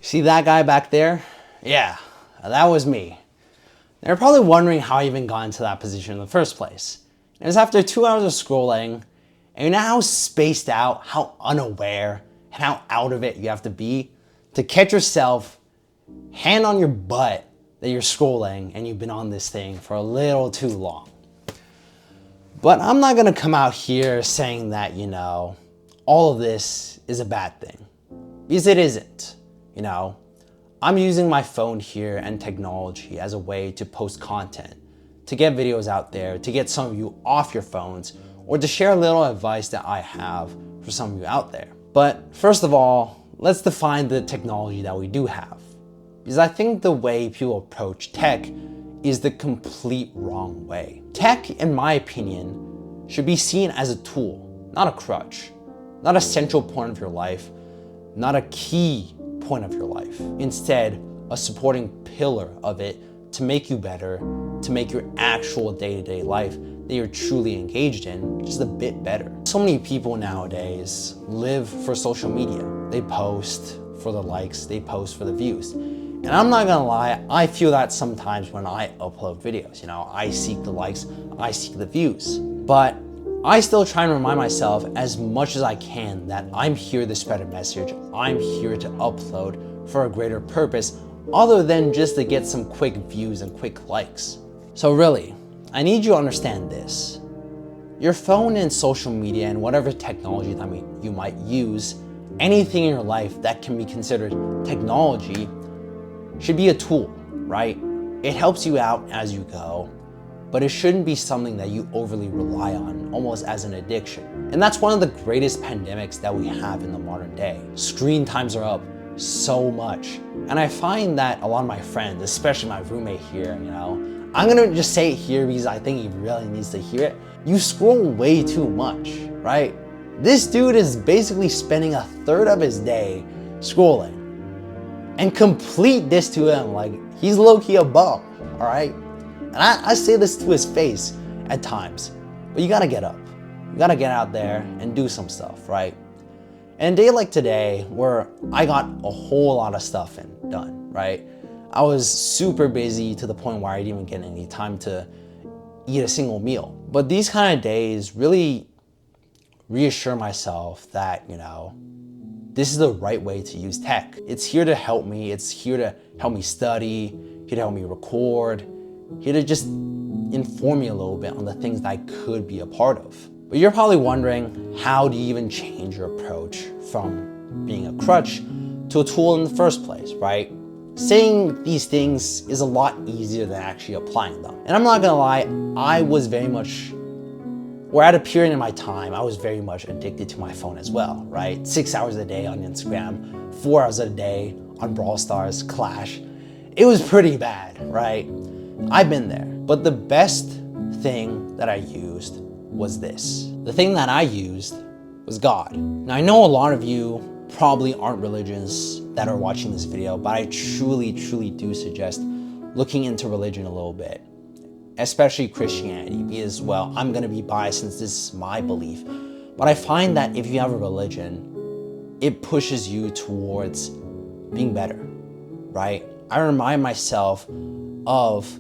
See that guy back there? Yeah, that was me. They're probably wondering how I even got into that position in the first place. It was after 2 hours of scrolling, and you know how spaced out, how unaware, and how out of it you have to be to catch yourself hand on your butt that you're scrolling and you've been on this thing for a little too long. But I'm not gonna come out here saying that, all of this is a bad thing, because it isn't. I'm using my phone here and technology as a way to post content, to get videos out there, to get some of you off your phones, or to share a little advice that I have for some of you out there. But first of all, let's define the technology that we do have, because I think the way people approach tech is the complete wrong way. Tech, in my opinion, should be seen as a tool, not a crutch, not a central point of your life, not a key point of your life. Instead, a supporting pillar of it to make you better, to make your actual day-to-day life that you're truly engaged in just a bit better. So many people nowadays live for social media. They post for the likes, they post for the views. And I'm not gonna lie, I feel that sometimes when I upload videos. I seek the likes, I seek the views. But I still try and remind myself as much as I can that I'm here to spread a message. I'm here to upload for a greater purpose other than just to get some quick views and quick likes. So really, I need you to understand this. Your phone and social media and whatever technology that you might use, anything in your life that can be considered technology should be a tool, right? It helps you out as you go, but it shouldn't be something that you overly rely on, almost as an addiction. And that's one of the greatest pandemics that we have in the modern day. Screen times are up so much. And I find that a lot of my friends, especially my roommate here, I'm gonna just say it here because I think he really needs to hear it. You scroll way too much, right? This dude is basically spending a third of his day scrolling. And complete this to him, like he's low-key a bum, all right? And I say this to his face at times, but you gotta get up. You gotta get out there and do some stuff, right? And a day like today, where I got a whole lot of stuff done, right? I was super busy to the point where I didn't even get any time to eat a single meal. But these kind of days really reassure myself that, this is the right way to use tech. It's here to help me. It's here to help me study, here to help me record, here to just inform me a little bit on the things that I could be a part of. But you're probably wondering, how do you even change your approach from being a crutch to a tool in the first place, right? Saying these things is a lot easier than actually applying them. And I'm not gonna lie, at a period in my time, I was very much addicted to my phone as well, right? 6 hours a day on Instagram, 4 hours a day on Brawl Stars, Clash. It was pretty bad, right? I've been there. But the best thing that I used was this. The thing that I used was God. Now I know a lot of you probably aren't religious that are watching this video, but I truly do suggest looking into religion a little bit, especially Christianity, because, well, I'm gonna be biased since this is my belief. But I find that if you have a religion, it pushes you towards being better, right? I remind myself of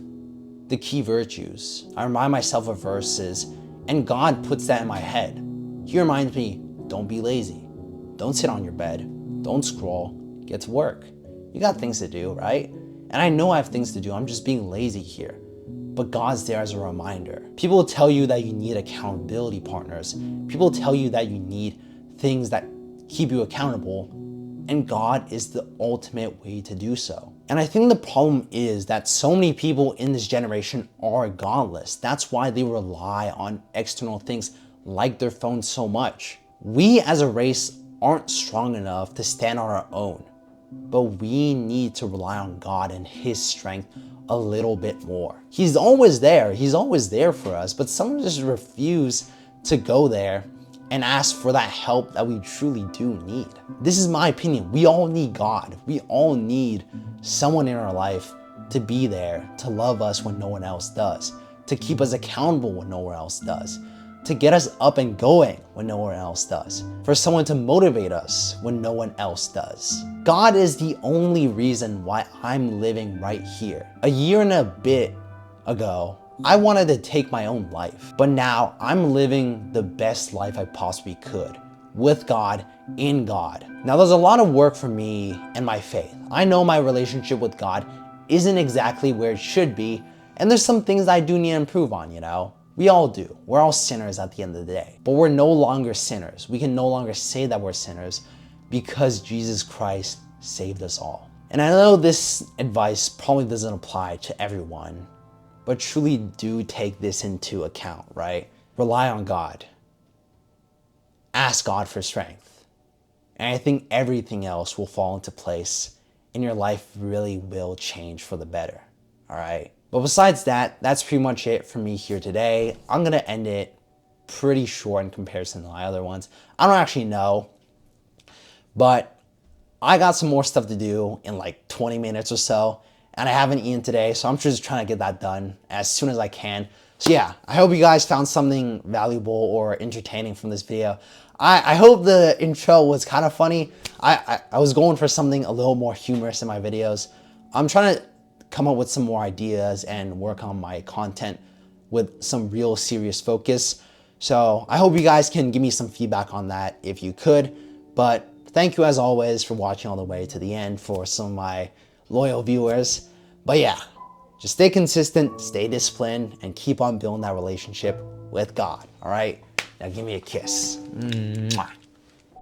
the key virtues. I remind myself of verses, and God puts that in my head. He reminds me, don't be lazy. Don't sit on your bed. Don't scroll. Get to work. You got things to do, right? And I know I have things to do. I'm just being lazy here. But God's there as a reminder. People will tell you that you need accountability partners. People tell you that you need things that keep you accountable, and God is the ultimate way to do so. And I think the problem is that so many people in this generation are godless. That's why they rely on external things like their phones so much. We as a race aren't strong enough to stand on our own, but we need to rely on God and His strength a little bit more. He's always there for us, but some just refuse to go there and ask for that help that we truly do need. This is my opinion. We all need God. We all need someone in our life to be there, to love us when no one else does, to keep us accountable when no one else does, to get us up and going when no one else does, for someone to motivate us when no one else does. God is the only reason why I'm living right here. A year and a bit ago, I wanted to take my own life, but now I'm living the best life I possibly could, with God, in God. Now there's a lot of work for me and my faith. I know my relationship with God isn't exactly where it should be, and there's some things I do need to improve on, you know? We all do. We're all sinners at the end of the day, but we're no longer sinners. We can no longer say that we're sinners because Jesus Christ saved us all. And I know this advice probably doesn't apply to everyone, but truly do take this into account, right? Rely on God. Ask God for strength. And I think everything else will fall into place and your life really will change for the better, all right? But besides that, that's pretty much it for me here today. I'm gonna end it pretty short in comparison to my other ones. I don't actually know, but I got some more stuff to do in like 20 minutes or so, and I haven't eaten today, so I'm just trying to get that done as soon as I can. So yeah, I hope you guys found something valuable or entertaining from this video. I hope the intro was kind of funny. I was going for something a little more humorous in my videos. I'm trying to come up with some more ideas and work on my content with some real serious focus. So I hope you guys can give me some feedback on that if you could. But thank you as always for watching all the way to the end for some of my loyal viewers. But yeah, just stay consistent, stay disciplined, and keep on building that relationship with God, all right? Now give me a kiss. Mwah.